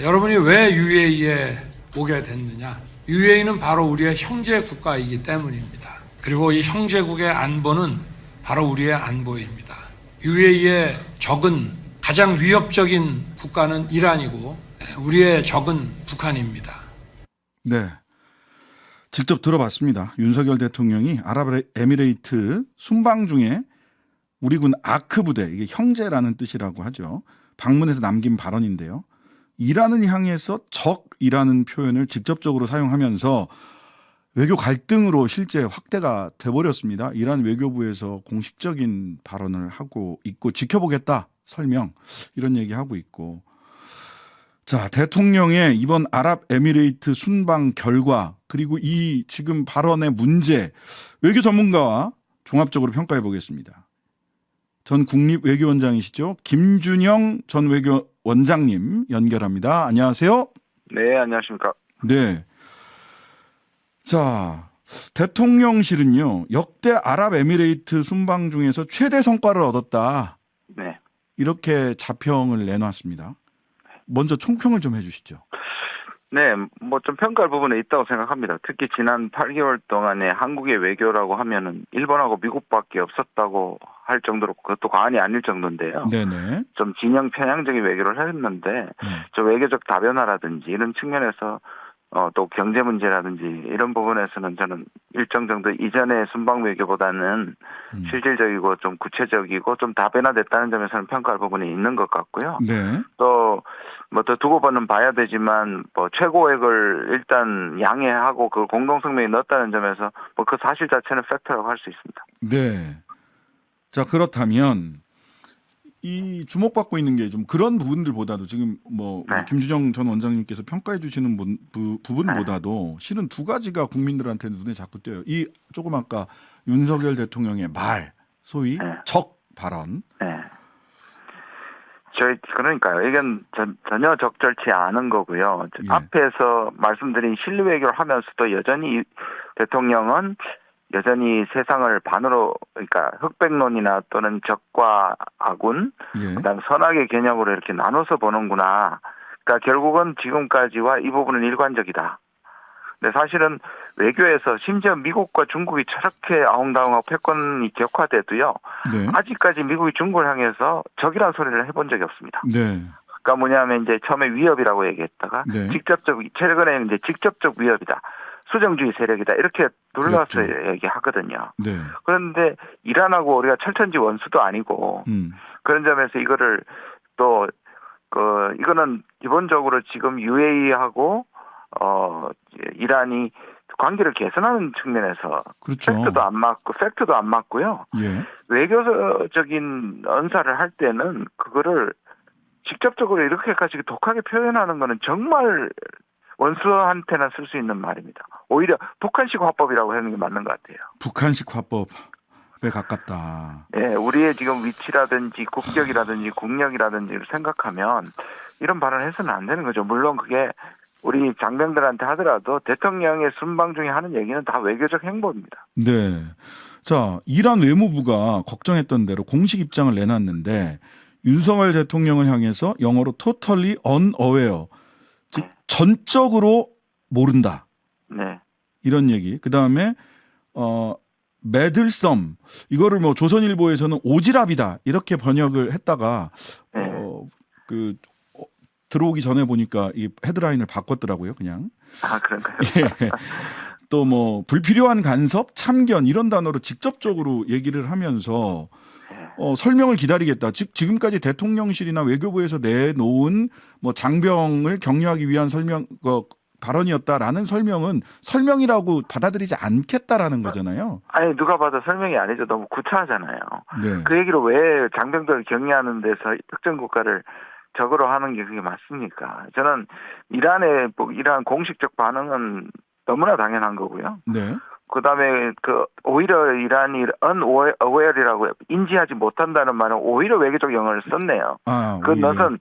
여러분이 왜 UAE에 오게 됐느냐? UAE는 바로 우리의 형제 국가이기 때문입니다. 그리고 이 형제국의 안보는 바로 우리의 안보입니다. UAE의 적은 가장 위협적인 국가는 이란이고 우리의 적은 북한입니다. 네, 직접 들어봤습니다. 윤석열 대통령이 아랍에미레이트 순방 중에 우리 군 아크 부대, 이게 형제라는 뜻이라고 하죠, 방문해서 남긴 발언인데요. 이란을 향해서 적이라는 표현을 직접적으로 사용하면서 외교 갈등으로 실제 확대가 돼버렸습니다. 이란 외교부에서 공식적인 발언을 하고 있고 지켜보겠다 설명 이런 얘기하고 있고. 자, 대통령의 이번 아랍에미레이트 순방 결과 그리고 이 지금 발언의 문제 외교 전문가와 종합적으로 평가해 보겠습니다. 전 국립외교원장이시죠, 김준영 전 외교원장님 연결합니다. 안녕하세요. 네, 안녕하십니까. 네. 자, 대통령실은요, 역대 아랍에미레이트 순방 중에서 최대 성과를 얻었다, 네. 이렇게 자평을 내놨습니다. 먼저 총평을 좀 해주시죠. 네, 뭐 좀 평가할 부분에 있다고 생각합니다. 특히 지난 8개월 동안에 한국의 외교라고 하면은 일본하고 미국밖에 없었다고 할 정도로, 그것도 과언이 아닐 정도인데요. 네네. 좀 진영 편향적인 외교를 했는데, 좀 외교적 다변화라든지 이런 측면에서 또 경제 문제라든지 이런 부분에서는 저는 일정 정도 이전의 순방 외교보다는 실질적이고 좀 구체적이고 좀 다변화됐다는 점에서는 평가할 부분이 있는 것 같고요. 네. 또 뭐 더 두고 보는 봐야 되지만 뭐 최고액을 일단 양해하고 그 공동성명에 넣었다는 점에서 뭐 그 사실 자체는 팩트라고 할 수 있습니다. 네. 자, 그렇다면 이 주목받고 있는 게 좀 그런 부분들보다도 지금 뭐 네. 김준영 전 원장님께서 평가해 주시는 부분보다도 실은 두 가지가 국민들한테 눈에 자꾸 띄어요. 이 조금 아까 윤석열 대통령의 말, 소위 네. 적 발언. 네. 그러니까요. 이건 전혀 적절치 않은 거고요. 예. 앞에서 말씀드린 실리 외교를 하면서도 여전히 대통령은 여전히 세상을 반으로, 그러니까 흑백론이나 또는 적과 아군, 예. 그다음 선악의 개념으로 이렇게 나눠서 보는구나. 그러니까 결국은 지금까지와 이 부분은 일관적이다. 근데 사실은 외교에서 심지어 미국과 중국이 저렇게 아웅다웅하고 패권이 격화돼도요, 네. 아직까지 미국이 중국을 향해서 적이라는 소리를 해본 적이 없습니다. 네. 그러니까 뭐냐면 이제 처음에 위협이라고 얘기했다가 네. 최근에는 이제 직접적 위협이다, 수정주의 세력이다, 이렇게 눌러서 그렇죠. 얘기하거든요. 네. 그런데 이란하고 우리가 철천지 원수도 아니고 그런 점에서 이거를 또 이거는 기본적으로 지금 UAE하고 이란이 관계를 개선하는 측면에서 그렇죠. 팩트도 안 맞고요. 예. 외교적인 언사를 할 때는 그거를 직접적으로 이렇게까지 독하게 표현하는 거는 정말 원수한테나 쓸 수 있는 말입니다. 오히려 북한식 화법이라고 하는 게 맞는 것 같아요. 북한식 화법에 가깝다. 예, 우리의 지금 위치라든지 국격이라든지 국력이라든지를 생각하면 이런 발언을 해서는 안 되는 거죠. 물론 그게 우리 장병들한테 하더라도 대통령의 순방 중에 하는 얘기는 다 외교적 행보입니다. 네. 자, 이란 외무부가 걱정했던 대로 공식 입장을 내놨는데 윤석열 대통령을 향해서 영어로 totally unaware, 즉 전적으로 모른다. 네. 이런 얘기. 그다음에 meddlesome, 이거를 뭐 조선일보에서는 오지랖이다 이렇게 번역을 했다가 들어오기 전에 보니까 이 헤드라인을 바꿨더라고요, 그냥. 아, 그런가요? 예. 또 뭐 불필요한 간섭, 참견 이런 단어로 직접적으로 얘기를 하면서 설명을 기다리겠다. 즉 지금까지 대통령실이나 외교부에서 내놓은 뭐 장병을 격려하기 위한 발언이었다라는 설명은 설명이라고 받아들이지 않겠다라는 거잖아요. 아니, 누가 봐도 설명이 아니죠. 너무 구차하잖아요. 네. 그 얘기로 왜 장병들을 격려하는 데서 특정 국가를 적으로 하는 게 그게 맞습니까? 저는 이란 공식적 반응은 너무나 당연한 거고요. 네. 그다음에 오히려 이란이 unaware이라고 인지하지 못한다는 말은 오히려 외교적 영어를 썼네요. 그것은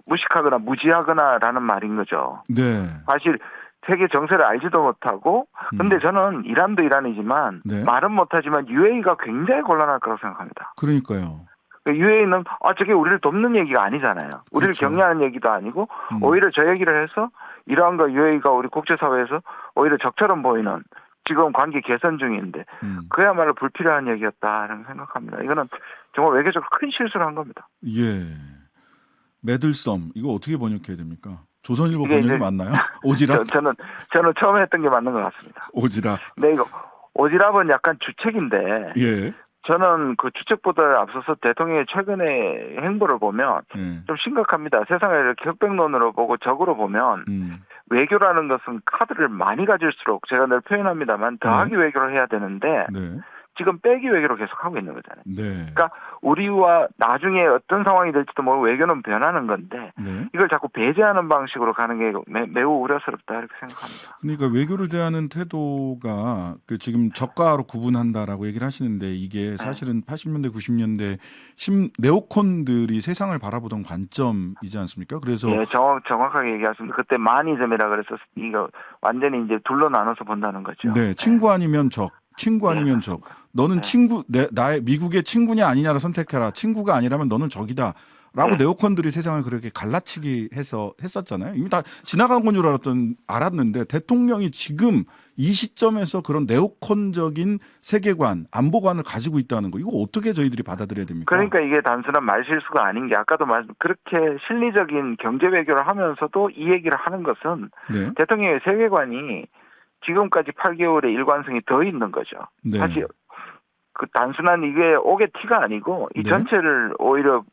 무식하거나 무지하거나라는 말인 거죠. 네. 사실 세계 정세를 알지도 못하고, 근데 저는 이란도 이란이지만 네. 말은 못하지만 UAE가 굉장히 곤란할 거라고 생각합니다. 그러니까요. UAE는 저게 우리를 돕는 얘기가 아니잖아요. 우리를 그렇죠. 격려하는 얘기도 아니고 음. 오히려 저 얘기를 해서 이란과 UAE가 우리 국제사회에서 오히려 적처럼 보이는 지금 관계 개선 중인데 그야말로 불필요한 얘기였다라는 생각합니다. 이거는 정말 외교적으로 큰 실수를 한 겁니다. 예. 매들섬 이거 어떻게 번역해야 됩니까? 조선일보 이게 번역이 이제 맞나요? 오지랖? 저는 처음에 했던 게 맞는 것 같습니다. 오지랖. 근데 이거 오지랖은 약간 주책인데 예. 저는 그 주책보다 앞서서 대통령의 최근의 행보를 보면 예. 좀 심각합니다. 세상을 이렇게 흑백론으로 보고 적으로 보면 외교라는 것은 카드를 많이 가질수록 제가 늘 표현합니다만 더하기 외교를 해야 되는데 네. 지금 빼기 외교로 계속 하고 있는 거잖아요. 네. 그러니까 우리와 나중에 어떤 상황이 될지도 모르고 외교는 변하는 건데 네. 이걸 자꾸 배제하는 방식으로 가는 게 매우 우려스럽다 이렇게 생각합니다. 그러니까 외교를 대하는 태도가 그 지금 저가로 구분한다라고 얘기를 하시는데 이게 사실은 80년대 90년대 네오콘들이 세상을 바라보던 관점이지 않습니까? 그래서 예, 정확하게 얘기하셨습니다. 그때 마니즘이라 그래서 이거 완전히 이제 둘로 나눠서 본다는 거죠. 네, 친구 아니면 적. 친구 아니면 적. 너는 친구 나의 미국의 친구냐 아니냐를 선택해라. 친구가 아니라면 너는 적이다. 라고 네오콘들이 세상을 그렇게 갈라치기 했었잖아요. 이미 다 지나간 건 줄 알았는데 대통령이 지금 이 시점에서 그런 네오콘적인 세계관, 안보관을 가지고 있다는 거. 이거 어떻게 저희들이 받아들여야 됩니까? 그러니까 이게 단순한 말실수가 아닌 게 아까도 그렇게 실리적인 경제 외교를 하면서도 이 얘기를 하는 것은 네. 대통령의 세계관이 지금까지 8개월의 일관성이 더 있는 거죠. 네. 사실 그 단순한 이게 옥의 티가 아니고 이 네. 전체를 오히려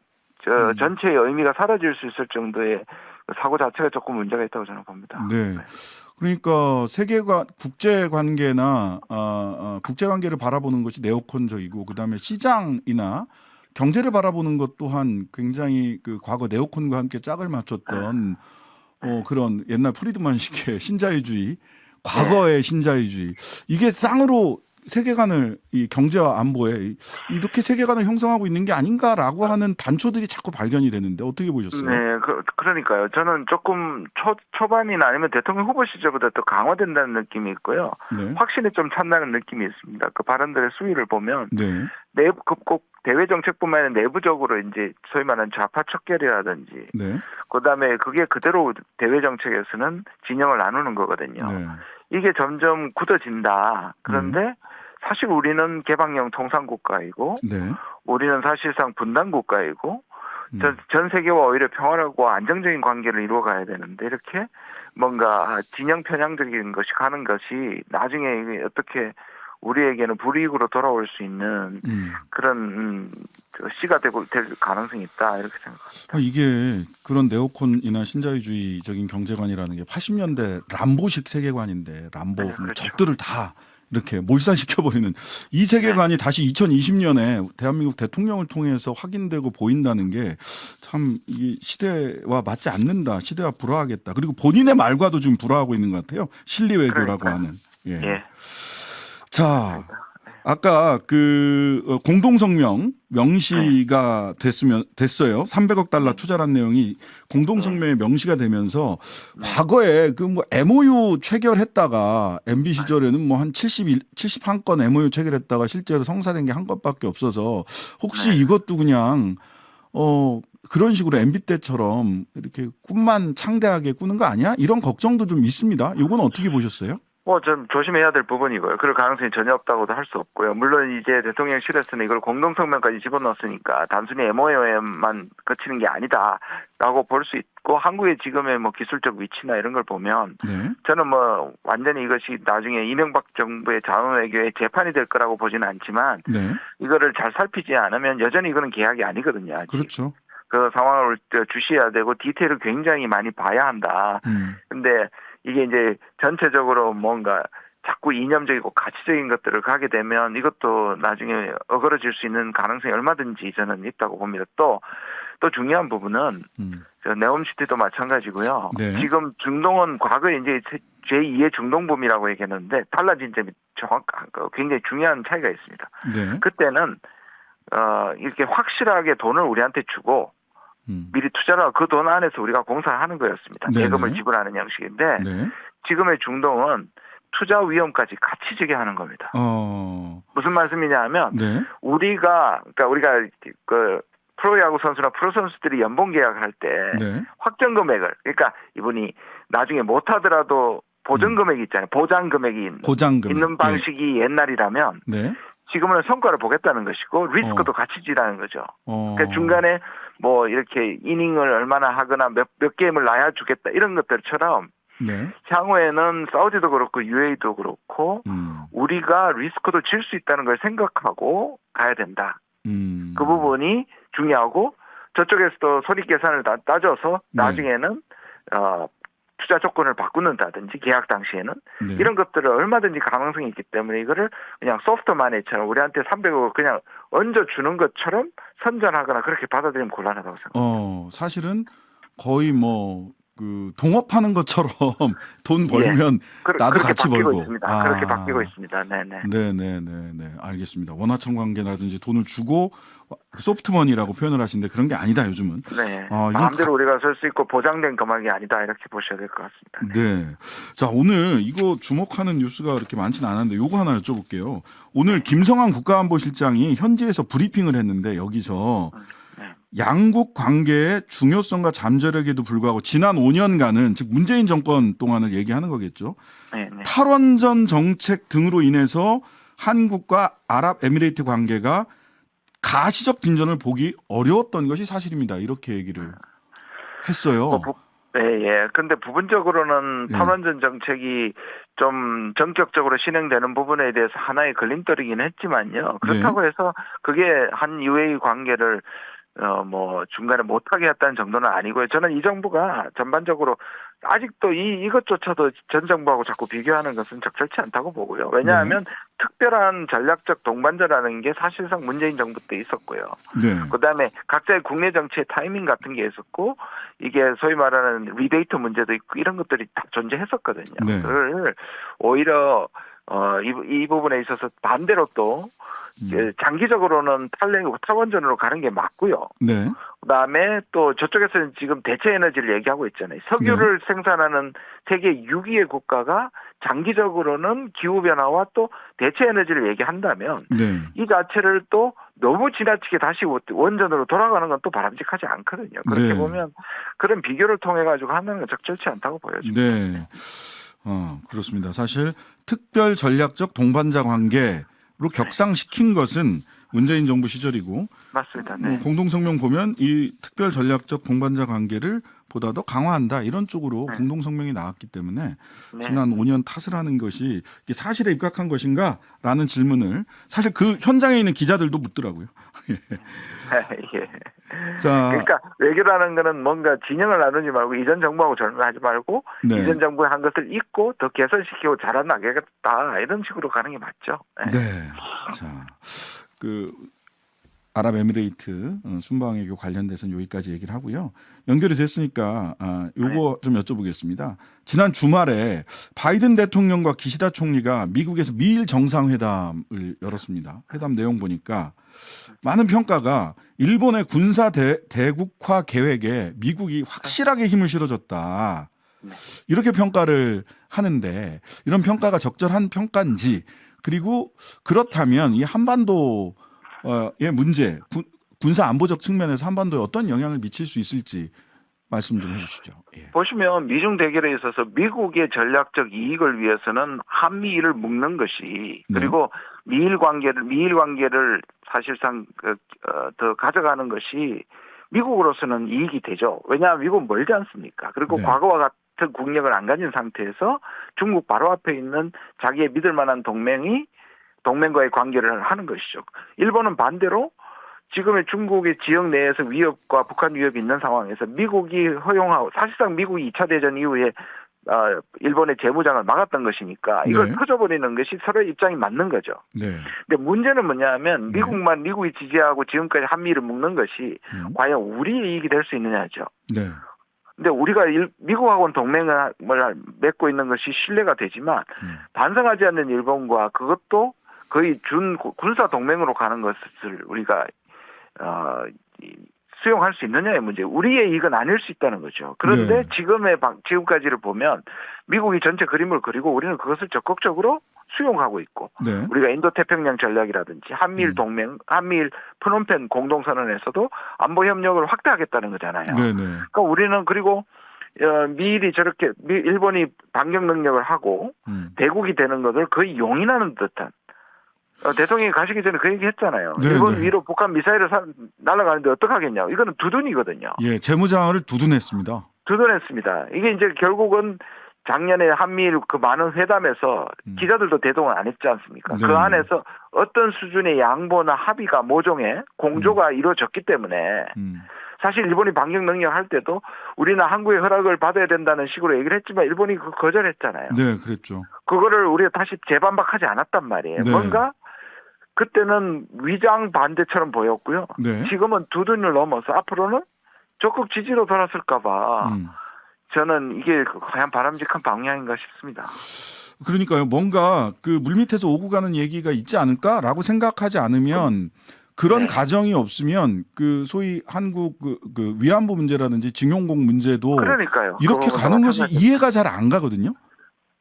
전체의 의미가 사라질 수 있을 정도의 사고 자체가 조금 문제가 있다고 저는 봅니다. 네. 그러니까 세계관, 국제관계나 국제관계를 바라보는 것이 네오콘적이고 그다음에 시장이나 경제를 바라보는 것 또한 굉장히 그 과거 네오콘과 함께 짝을 맞췄던 그런 옛날 프리드만식의 신자유주의, 과거의 신자유주의 이게 쌍으로 세계관을 이 경제와 안보에 이렇게 세계관을 형성하고 있는 게 아닌가라고 하는 단초들이 자꾸 발견이 되는데 어떻게 보셨어요? 네, 그러니까요. 저는 조금 초반이나 아니면 대통령 후보 시절보다 더 강화된다는 느낌이 있고요. 네. 확신이 좀 찬다는 느낌이 있습니다. 그 발언들의 수위를 보면 네. 꼭 대외 정책뿐만 아니라 내부적으로 이제 소위 말하는 좌파 척결이라든지 네. 그다음에 그게 그대로 대외 정책에서는 진영을 나누는 거거든요. 네. 이게 점점 굳어진다. 그런데 사실 우리는 개방형 통상국가이고 네. 우리는 사실상 분단국가이고 전 세계와 오히려 평화롭고 안정적인 관계를 이루어가야 되는데 이렇게 뭔가 진영 편향적인 것이 가는 것이 나중에 어떻게 우리에게는 불이익으로 돌아올 수 있는 그런 씨가 될 가능성이 있다 이렇게 생각합니다. 이게 그런 네오콘이나 신자유주의적인 경제관이라는 게 80년대 람보식 세계관인데 람보 네, 그렇죠. 적들을 다 이렇게 몰살시켜버리는 이 세계관이 다시 2020년에 대한민국 대통령을 통해서 확인되고 보인다는 게 참 이 시대와 맞지 않는다. 시대와 불화하겠다. 그리고 본인의 말과도 좀 불화하고 있는 것 같아요. 실리외교라고 하는. 예. 자, 아까 그 공동성명 명시가 됐어요. 300억 달러 투자란 내용이 공동성명에 명시가 되면서 과거에 그 뭐 MOU 체결했다가 MB 시절에는 뭐 한 71건 MOU 체결했다가 실제로 성사된 게 한 건밖에 없어서 혹시 이것도 그냥 그런 식으로 MB 때처럼 이렇게 꿈만 창대하게 꾸는 거 아니야? 이런 걱정도 좀 있습니다. 이건 어떻게 보셨어요? 좀 조심해야 될 부분이고요. 그럴 가능성이 전혀 없다고도 할 수 없고요. 물론 이제 대통령실에서는 이걸 공동성명까지 집어넣었으니까 단순히 MOU에만 그치는 게 아니다라고 볼 수 있고 한국의 지금의 뭐 기술적 위치나 이런 걸 보면 저는 뭐 완전히 이것이 나중에 이명박 정부의 자원외교의 재판이 될 거라고 보지는 않지만 이거를 잘 살피지 않으면 여전히 이거는 계약이 아니거든요. 아직. 그렇죠. 그 상황을 주시해야 되고 디테일을 굉장히 많이 봐야 한다. 근데 이게 이제 전체적으로 뭔가 자꾸 이념적이고 가치적인 것들을 가게 되면 이것도 나중에 어그러질 수 있는 가능성이 얼마든지 저는 있다고 봅니다. 또 중요한 부분은 네옴시티도 마찬가지고요. 지금 중동은 과거에 이제 제2의 중동붐이라고 얘기했는데 달라진 점이 굉장히 중요한 차이가 있습니다. 그때는 이렇게 확실하게 돈을 우리한테 주고 미리 투자를 하고 그 돈 안에서 우리가 공사를 하는 거였습니다. 대금을 지불하는 형식인데 지금의 중동은 투자 위험까지 같이 지게 하는 겁니다. 무슨 말씀이냐 하면 우리가 그 프로야구 선수나 프로 선수들이 연봉 계약을 할 때 네. 확정 금액을 그러니까 이분이 나중에 못하더라도 보전 금액이 있잖아요. 보장 금액이 보장금 있는 방식이 옛날이라면 네. 지금은 성과를 보겠다는 것이고 리스크도 같이 지라는 거죠. 그러니까 중간에 뭐 이렇게 이닝을 얼마나 하거나 몇 게임을 놔야 주겠다 이런 것들처럼 네. 향후에는 사우디도 그렇고 UAE도 그렇고 우리가 리스크도 질 수 있다는 걸 생각하고 가야 된다. 그 부분이 중요하고 저쪽에서도 손익 계산을 다 따져서 나중에는 투자 조건을 바꾸는다든지 계약 당시에는 네. 이런 것들을 얼마든지 가능성이 있기 때문에 이거를 그냥 소프트 마니처럼 우리한테 300억을 그냥 얹어주는 것처럼 선전하거나 그렇게 받아들이면 곤란하다고 생각합니다. 사실은 거의 뭐 그 동업하는 것처럼 돈 벌면 나도 같이 벌고 있습니다. 그렇게 바뀌고 있습니다. 네네. 네네네네 알겠습니다. 원화청 관계라든지 돈을 주고 소프트머니라고 표현을 하시는데 그런 게 아니다 요즘은. 네. 이건 마음대로 우리가 쓸 수 있고 보장된 금액이 아니다 이렇게 보셔야 될 것 같습니다. 네. 자 오늘 이거 주목하는 뉴스가 그렇게 많지는 않았는데 요거 하나 여쭤볼게요. 오늘 김성한 국가안보실장이 현지에서 브리핑을 했는데 여기서 양국 관계의 중요성과 잠재력에도 불구하고 지난 5년간은 즉 문재인 정권 동안을 얘기하는 거겠죠. 네네. 탈원전 정책 등으로 인해서 한국과 아랍에미레이트 관계가 가시적 진전을 보기 어려웠던 것이 사실입니다. 이렇게 얘기를 했어요. 네, 근데 부분적으로는 탈원전 정책이 좀 전격적으로 진행되는 부분에 대해서 하나의 걸림돌이긴 했지만요. 그렇다고 해서 그게 한 UAE 관계를 뭐 중간에 못하게 했다는 정도는 아니고요. 저는 이 정부가 전반적으로 아직도 이것조차도 전 정부하고 자꾸 비교하는 것은 적절치 않다고 보고요. 왜냐하면 특별한 전략적 동반자라는 게 사실상 문재인 정부 때 있었고요. 그다음에 각자의 국내 정치의 타이밍 같은 게 있었고 이게 소위 말하는 리베이트 문제도 있고 이런 것들이 다 존재했었거든요. 그걸 오히려 이 부분에 있어서 반대로 또 장기적으로는 탈원전으로 가는 게 맞고요. 그다음에 또 저쪽에서는 지금 대체 에너지를 얘기하고 있잖아요. 석유를 생산하는 세계 6위의 국가가 장기적으로는 기후변화와 또 대체 에너지를 얘기한다면 이 자체를 또 너무 지나치게 다시 원전으로 돌아가는 건 또 바람직하지 않거든요. 그렇게 보면 그런 비교를 통해 가지고 하는 건 적절치 않다고 보여집니다. 네. 그렇습니다. 사실 특별 전략적 동반자 관계로 격상시킨 것은 문재인 정부 시절이고 맞습니다. 네. 공동성명 보면 이 특별 전략적 동반자 관계를 보다 더 강화한다 이런 쪽으로 공동성명이 나왔기 때문에 지난 5년 탓을 하는 것이 이게 사실에 입각한 것인가라는 질문을 사실 그 현장에 있는 기자들도 묻더라고요. 자, 그러니까 외교라는 거는 뭔가 진영을 나누지 말고 이전 정부하고 절면하지 말고 이전 정부에 한 것을 잊고 더 개선시키고 잘해나가겠다 이런 식으로 가는 게 맞죠. 네. 자, 아랍에미레이트 순방외교 관련돼서는 여기까지 얘기를 하고요. 연결이 됐으니까 요거 좀 여쭤보겠습니다. 지난 주말에 바이든 대통령과 기시다 총리가 미국에서 미일 정상회담을 열었습니다. 회담 내용 보니까 많은 평가가 일본의 군사 대국화 계획에 미국이 확실하게 힘을 실어줬다. 이렇게 평가를 하는데 이런 평가가 적절한 평가인지 그리고 그렇다면 이 한반도 의 문제, 군사 안보적 측면에서 한반도에 어떤 영향을 미칠 수 있을지 말씀 좀 해주시죠. 보시면 미중 대결에 있어서 미국의 전략적 이익을 위해서는 한미일을 묶는 것이 그리고 미일 관계를 사실상 더 가져가는 것이 미국으로서는 이익이 되죠. 왜냐하면 미국은 멀지 않습니까? 그리고 과거와 같은 국력을 안 가진 상태에서 중국 바로 앞에 있는 자기의 믿을 만한 동맹과의 관계를 하는 것이죠. 일본은 반대로 지금의 중국의 지역 내에서 위협과 북한 위협이 있는 상황에서 미국이 허용하고 사실상 미국이 2차 대전 이후에 일본의 재무장을 막았던 것이니까 이걸 터져버리는 것이 서로의 입장이 맞는 거죠. 근데 문제는 뭐냐면 미국이 지지하고 지금까지 한미를 묶는 것이 과연 우리의 이익이 될 수 있느냐죠. 근데 우리가 미국하고는 동맹을 맺고 있는 것이 신뢰가 되지만 반성하지 않는 일본과 그것도 거의 군사 동맹으로 가는 것을 우리가 수용할 수 있느냐의 문제. 우리의 이익은 아닐 수 있다는 거죠. 그런데 지금까지를 보면 미국이 전체 그림을 그리고 우리는 그것을 적극적으로 수용하고 있고 네. 우리가 인도태평양 전략이라든지 한미일 동맹, 한미일 프놈펜 공동선언에서도 안보 협력을 확대하겠다는 거잖아요. 네네. 그러니까 우리는 그리고 미일이 저렇게 일본이 반격 능력을 하고 대국이 되는 것을 거의 용인하는 듯한 대통령이 가시기 전에 그 얘기 했잖아요. 네네. 일본 위로 북한 미사일을 날아가는데 어떡하겠냐. 이거는 두둔이거든요. 예, 재무장을 두둔했습니다. 두둔했습니다. 이게 이제 결국은 작년에 한미일 그 많은 회담에서 기자들도 대동을 안 했지 않습니까? 네네. 그 안에서 어떤 수준의 양보나 합의가 모종의 공조가 이루어졌기 때문에 사실 일본이 반격 능력 할 때도 우리는 한국의 허락을 받아야 된다는 식으로 얘기를 했지만 일본이 그 거절했잖아요. 네, 그랬죠. 그거를 우리가 다시 재반박하지 않았단 말이에요. 네. 뭔가 그때는 위장 반대처럼 보였고요. 네. 지금은 두둔을 넘어서 앞으로는 적극 지지로 돌았을까 봐 저는 이게 과연 바람직한 방향인가 싶습니다. 그러니까요. 뭔가 그 물밑에서 오고 가는 얘기가 있지 않을까라고 생각하지 않으면 그런 네. 가정이 없으면 그 소위 한국 그 위안부 문제라든지 징용공 문제도 그러니까요. 이렇게 그거와 가는 것이 마찬가지죠. 이해가 잘 안 가거든요.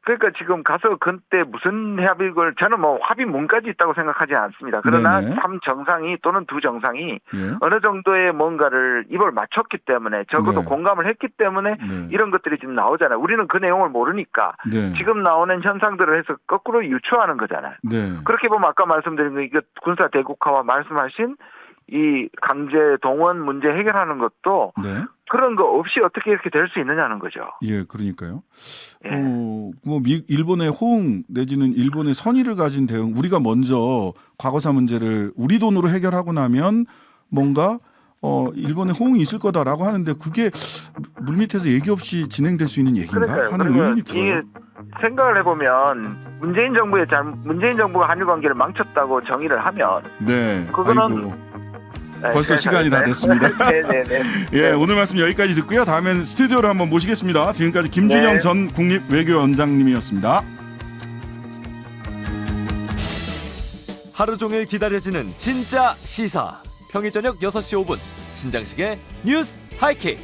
그러니까 지금 가서 그때 무슨 합의를 저는 뭐 합의문까지 있다고 생각하지 않습니다. 그러나 네네. 3정상이 또는 2정상이 예. 어느 정도의 뭔가를 입을 맞췄기 때문에 적어도 네. 공감을 했기 때문에 네. 이런 것들이 지금 나오잖아요. 우리는 그 내용을 모르니까 네. 지금 나오는 현상들을 해서 거꾸로 유추하는 거잖아요. 네. 그렇게 보면 아까 말씀드린 거 이게 군사 대국화와 말씀하신 이 강제 동원 문제 해결하는 것도 네. 그런 거 없이 어떻게 이렇게 될 수 있느냐는 거죠. 예, 그러니까요. 예. 뭐 일본의 호응 내지는 일본의 선의를 가진 대응, 우리가 먼저 과거사 문제를 우리 돈으로 해결하고 나면 뭔가 일본의 호응이 있을 거다라고 하는데 그게 물밑에서 얘기 없이 진행될 수 있는 얘기인가 그러니까요. 하는 그러면 의문이 들어요. 이게 생각을 해보면 문재인 정부가 한일 관계를 망쳤다고 정의를 하면 네. 그거는 아이고, 벌써 시간이 다 됐습니다. 네네네. 예, 오늘 말씀 여기까지 듣고요. 다음엔 스튜디오로 한번 모시겠습니다. 지금까지 김준영 네. 전 국립외교원장님이었습니다. 하루 종일 기다려지는 진짜 시사. 평일 저녁 6시 5분 신장식의 뉴스 하이킥.